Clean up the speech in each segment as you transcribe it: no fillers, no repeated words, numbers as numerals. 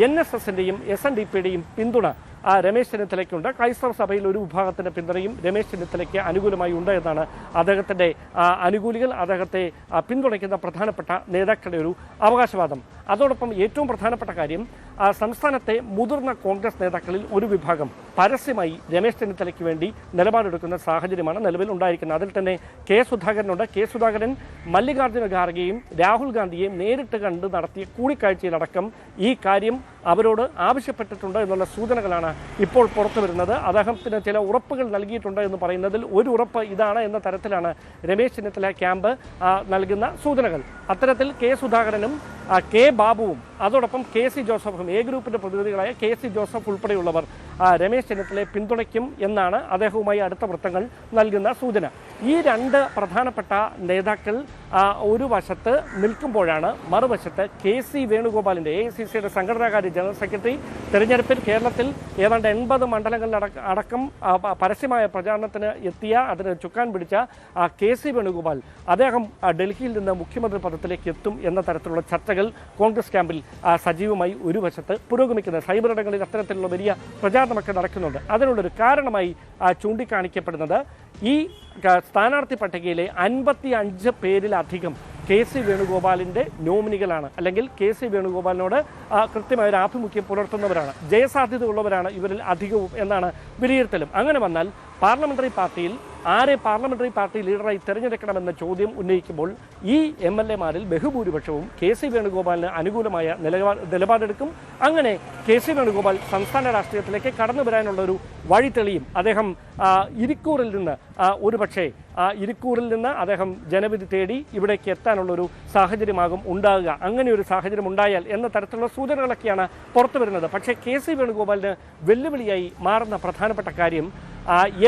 NSSന്റെയും SNDPയുടെയും പിന്തുണ രമേശ് ചെന്നിത്തലയ്ക്കുണ്ട്. ക്രൈസ്തവ സഭയിൽ ഒരു വിഭാഗത്തിന്റെ പിന്തുണയും രമേശ് ചെന്നിത്തലയ്ക്ക് അനുകൂലമായി ഉണ്ട് എന്നാണ് അദ്ദേഹത്തിന്റെ അനുകൂലികൾ അദ്ദേഹത്തെ പിന്തുണയ്ക്കുന്ന പ്രധാനപ്പെട്ട നേതാക്കളുടെ ഒരു അവകാശവാദം. അതോടൊപ്പം ഏറ്റവും പ്രധാനപ്പെട്ട കാര്യം, സംസ്ഥാനത്തെ മുതിർന്ന കോൺഗ്രസ് നേതാക്കളിൽ ഒരു വിഭാഗം പരസ്യമായി രമേശ് ചെന്നിത്തലയ്ക്ക് വേണ്ടി നിലപാടെടുക്കുന്ന സാഹചര്യമാണ് നിലവിൽ ഉണ്ടായിരിക്കുന്നത്. അതിൽ തന്നെ കെ സുധാകരനുണ്ട്. കെ സുധാകരൻ മല്ലികാർജ്ജുന ഖാർഗെയും രാഹുൽ ഗാന്ധിയെയും നേരിട്ട് കണ്ട് നടത്തിയ കൂടിക്കാഴ്ചയിലടക്കം ഈ കാര്യം അവരോട് ആവശ്യപ്പെട്ടിട്ടുണ്ട് എന്നുള്ള സൂചനകളാണ് ഇപ്പോൾ പുറത്തു വരുന്നത്. അദ്ദേഹത്തിന് ചില ഉറപ്പുകൾ നൽകിയിട്ടുണ്ട് എന്ന് പറയുന്നതിൽ ഒരു ഉറപ്പ് ഇതാണ് എന്ന തരത്തിലാണ് രമേശ് ചെന്നിത്തല ക്യാമ്പ് നൽകുന്ന സൂചനകൾ. അത്തരത്തിൽ കെ സുധാകരനും കെ ബാബുവും അതോടൊപ്പം KC ജോസഫും എ ഗ്രൂപ്പിന്റെ പ്രതിനിധികളായ KC ജോസഫ് ഉൾപ്പെടെയുള്ളവർ രമേശ് ചെന്നിത്തലയെ പിന്തുണയ്ക്കും എന്നാണ് അദ്ദേഹവുമായി അടുത്ത വൃത്തങ്ങൾ നൽകുന്ന സൂചന. ഈ രണ്ട് പ്രധാനപ്പെട്ട നേതാക്കൾ ഒരു വശത്ത് നിൽക്കുമ്പോഴാണ് മറുവശത്ത് KC വേണുഗോപാലിന്റെ AICCയുടെ സംഘടനാകാര്യ ജനറൽ സെക്രട്ടറി തെരഞ്ഞെടുപ്പിൽ കേരളത്തിൽ ഏതാണ്ട് 80 മണ്ഡലങ്ങളിൽ അടക്കം പരസ്യമായ പ്രചാരണത്തിന് എത്തിയ, അതിന് ചുക്കാൻ പിടിച്ച KC വേണുഗോപാൽ അദ്ദേഹം ഡൽഹിയിൽ നിന്ന് മുഖ്യമന്ത്രി പദത്തിലേക്ക് എത്തും എന്ന തരത്തിലുള്ള ചർച്ചകൾ കോൺഗ്രസ് ക്യാമ്പിൽ സജീവമായി ഒരു വശത്ത് പുരോഗമിക്കുന്നത്. സൈബർ ഇടങ്ങളിൽ അത്തരത്തിലുള്ള വലിയ പ്രചാരണമൊക്കെ നടക്കുന്നുണ്ട്. അതിനുള്ളൊരു കാരണമായി ചൂണ്ടിക്കാണിക്കപ്പെടുന്നത് ഈ സ്ഥാനാർത്ഥി പട്ടികയിലെ 55 പേരിലധികം KC വേണുഗോപാലിന്റെ നോമിനികളാണ്, അല്ലെങ്കിൽ KC വേണുഗോപാലിനോട് കൃത്യമായൊരു ആഭിമുഖ്യം പുലർത്തുന്നവരാണ്, ജയസാധ്യത ഉള്ളവരാണ് ഇവരിൽ അധികവും എന്നാണ് വിലയിരുത്തലും. അങ്ങനെ വന്നാൽ പാർലമെന്ററി പാർട്ടിയിൽ ആരെ പാർലമെന്ററി പാർട്ടി ലീഡറായി തിരഞ്ഞെടുക്കണമെന്ന ചോദ്യം ഉന്നയിക്കുമ്പോൾ ഈ MLA മാരിൽ ബഹുഭൂരിപക്ഷവും KC വേണുഗോപാലിന് അനുകൂലമായ നിലപാടെടുക്കും. അങ്ങനെ KC വേണുഗോപാൽ സംസ്ഥാന രാഷ്ട്രീയത്തിലേക്ക് കടന്നു വരാനുള്ള ഒരു വഴി തെളിയും. അദ്ദേഹം ഇരിക്കൂറിൽ നിന്ന് ഇരിക്കൂറിൽ നിന്ന് അദ്ദേഹം ജനവിധി തേടി ഇവിടേക്ക് എത്താനുള്ളൊരു സാഹചര്യമാകും ഉണ്ടാകുക. അങ്ങനെ ഒരു സാഹചര്യം ഉണ്ടായാൽ എന്ന തരത്തിലുള്ള സൂചനകളൊക്കെയാണ് പുറത്തു വരുന്നത്. പക്ഷേ KC വേണുഗോപാലിന് വെല്ലുവിളിയായി മാറുന്ന പ്രധാനപ്പെട്ട കാര്യം,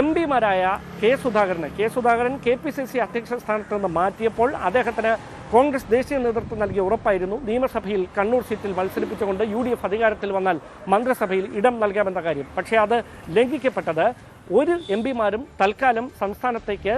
MP മാരായ കെ സുധാകരൻ KPCC അധ്യക്ഷ സ്ഥാനത്ത് നിന്ന് മാറ്റിയപ്പോൾ അദ്ദേഹത്തിന് കോൺഗ്രസ് ദേശീയ നേതൃത്വം നൽകിയ ഉറപ്പായിരുന്നു നിയമസഭയിൽ കണ്ണൂർ സീറ്റിൽ മത്സരിപ്പിച്ചുകൊണ്ട് UDF അധികാരത്തിൽ വന്നാൽ മന്ത്രിസഭയിൽ ഇടം നൽകാമെന്ന കാര്യം. പക്ഷേ അത് ലംഘിക്കപ്പെട്ടത് ഒരു MP മാരും തൽക്കാലം സംസ്ഥാനത്തേക്ക്